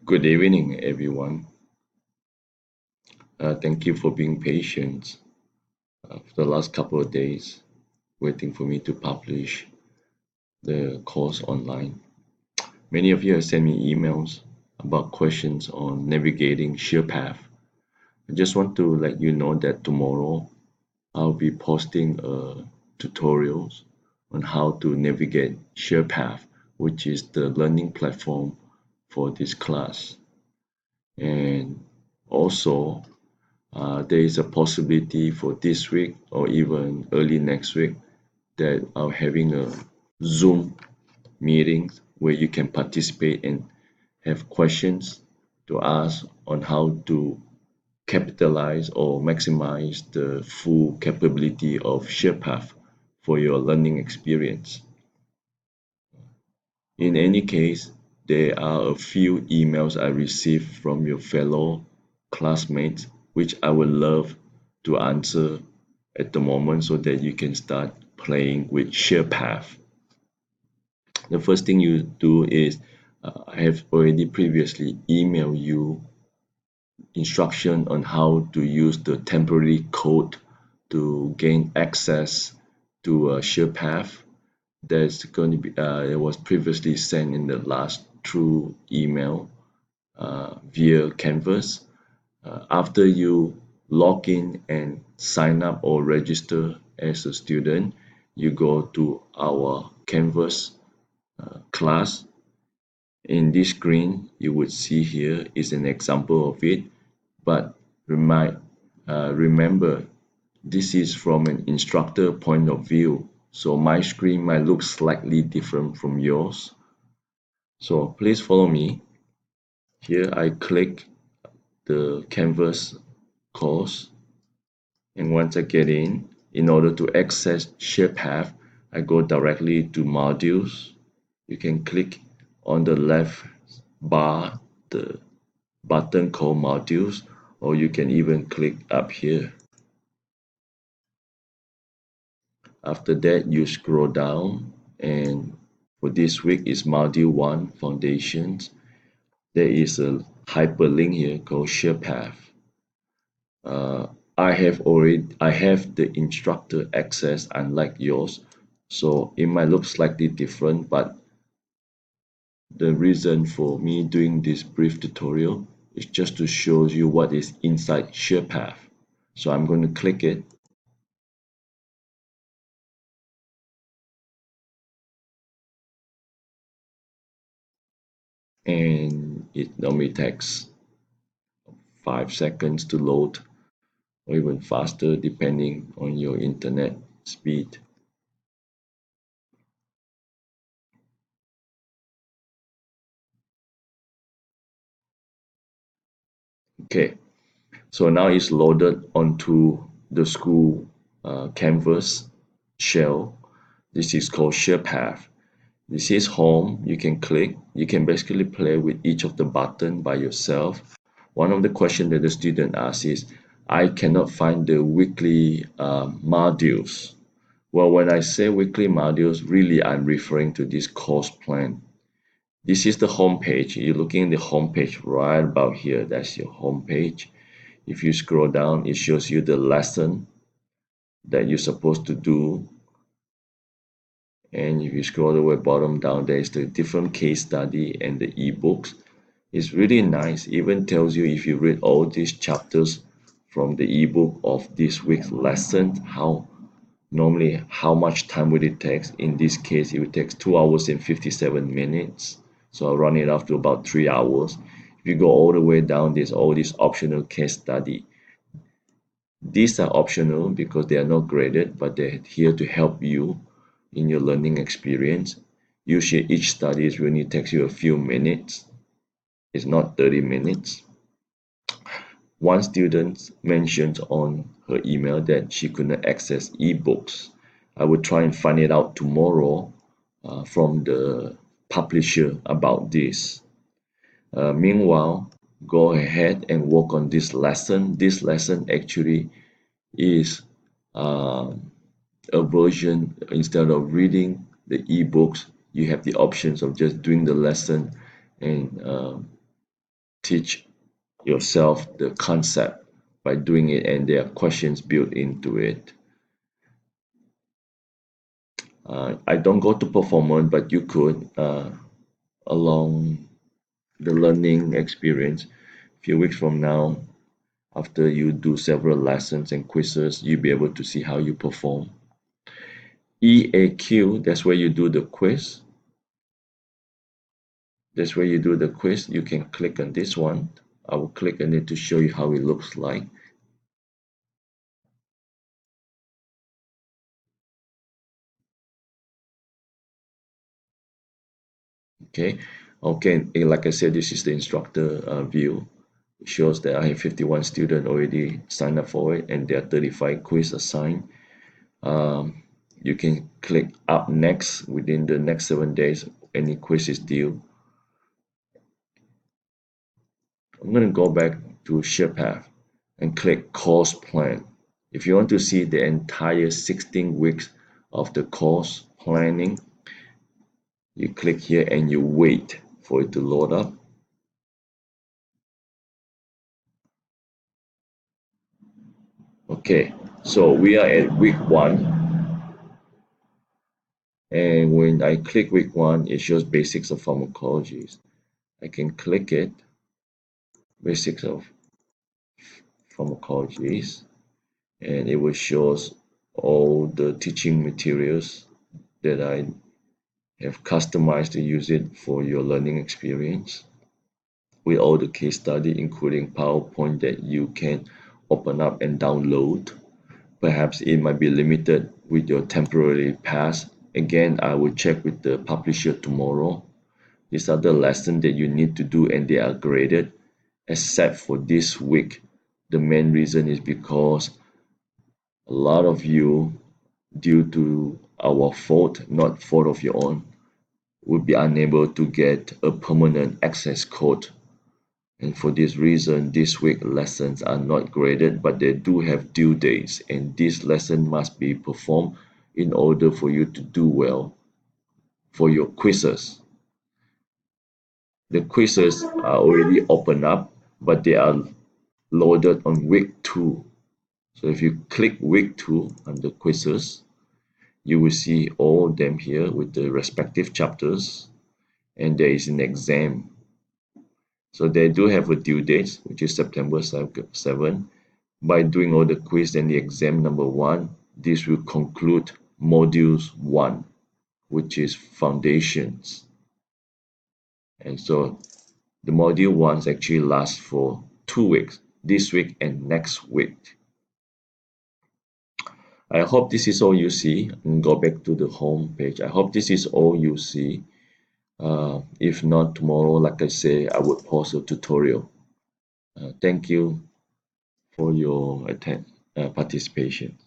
Good evening, everyone. Thank you for being patient for the last couple of days, waiting for me to publish the course online. Many of you have sent me emails about questions on navigating Sherpath. I just want to let you know that tomorrow I'll be posting tutorials on how to navigate Sherpath, which is the learning platform for this class. And also, there is a possibility for this week or even early next week that I'm having a Zoom meeting where you can participate and have questions to ask on how to capitalize or maximize the full capability of Sherpath for your learning experience. In any case, there are a few emails I received from your fellow classmates which I would love to answer at the moment so that you can start playing with Sherpath. The first thing you do is I have already previously emailed you instruction on how to use the temporary code to gain access to Sherpath. That's going to be it was previously sent in the last through email via Canvas. After you log in and sign up or register as a student, you go to our Canvas class. In this screen, you would see here is an example of it, but remember, this is from an instructor point of view, so my screen might look slightly different from yours. So please follow me. Here I click the Canvas course, and once I get in order to access Sherpath, I go directly to modules. You can click on the left bar, the button called modules, or you can even click up here. After that, you scroll down, and for this week is module 1 foundations. There is a hyperlink here called Sherpath. I have the instructor access unlike yours, so it might look slightly different, but the reason for me doing this brief tutorial is just to show you what is inside Sherpath. So I'm going to click it. And it normally takes 5 seconds to load or even faster depending on your internet speed. Okay, so now it's loaded onto the school canvas shell. This is called Sherpath. This is home. You can click. You can basically play with each of the button by yourself. One of the questions that the student asks is, I cannot find the weekly modules. Well, when I say weekly modules, really I'm referring to this course plan. This is the home page. You're looking at the home page right about here. That's your home page. If you scroll down, it shows you the lesson that you're supposed to do. And if you scroll all the way bottom down, there is the different case study and the ebooks. It's really nice. It even tells you if you read all these chapters from the ebook of this week's lesson, how much time would it take. In this case, it would take 2 hours and 57 minutes. So I'll run it up to about 3 hours. If you go all the way down, there's all this optional case study. These are optional because they are not graded, but they're here to help you in your learning experience. Usually each study is only takes you a few minutes. It's not 30 minutes. One student mentioned on her email that she couldn't access ebooks. I will try and find it out tomorrow from the publisher about this. Meanwhile, go ahead and work on this lesson. This lesson actually is a version. Instead of reading the ebooks, you have the options of just doing the lesson and teach yourself the concept by doing it, and there are questions built into it. I don't go to performance, but you could along the learning experience. A few weeks from now, after you do several lessons and quizzes, you'll be able to see how you perform. EAQ, that's where you do the quiz. That's where you do the quiz. You can click on this one. I will click on it to show you how it looks like. Okay, okay. And like I said, this is the instructor view. It shows that I have 51 students already signed up for it, and there are 35 quiz assigned. Um, you can click up next within the next 7 days. Any quiz is due. I'm going to go back to Sherpath and click course plan. If you want to see the entire 16 weeks of the course planning, you click here and you wait for it to load up. Okay, so we are at week 1, and when I click week 1, it shows basics of pharmacology. I can click it, basics of pharmacology, and it will show all the teaching materials that I have customized to use it for your learning experience, with all the case study including PowerPoint that you can open up and download. Perhaps it might be limited with your temporary pass. Again, I will check with the publisher tomorrow. These are the lessons that you need to do, and they are graded, except for this week. The main reason is because a lot of you, due to our fault, not fault of your own, will be unable to get a permanent access code. And for this reason, this week lessons are not graded, but they do have due dates, and this lesson must be performed in order for you to do well for your quizzes. The quizzes are already opened up, but they are loaded on week 2. So if you click week 2 under quizzes, you will see all of them here with the respective chapters, and there is an exam. So they do have a due date, which is September 7. By doing all the quiz and the exam number 1, this will conclude modules 1, which is foundations. And so the module 1 actually lasts for 2 weeks, this week and next week. I hope this is all you see. And go back to the home page. I hope this is all you see. If not, tomorrow, like I say, I would post a tutorial. Thank you for your participation.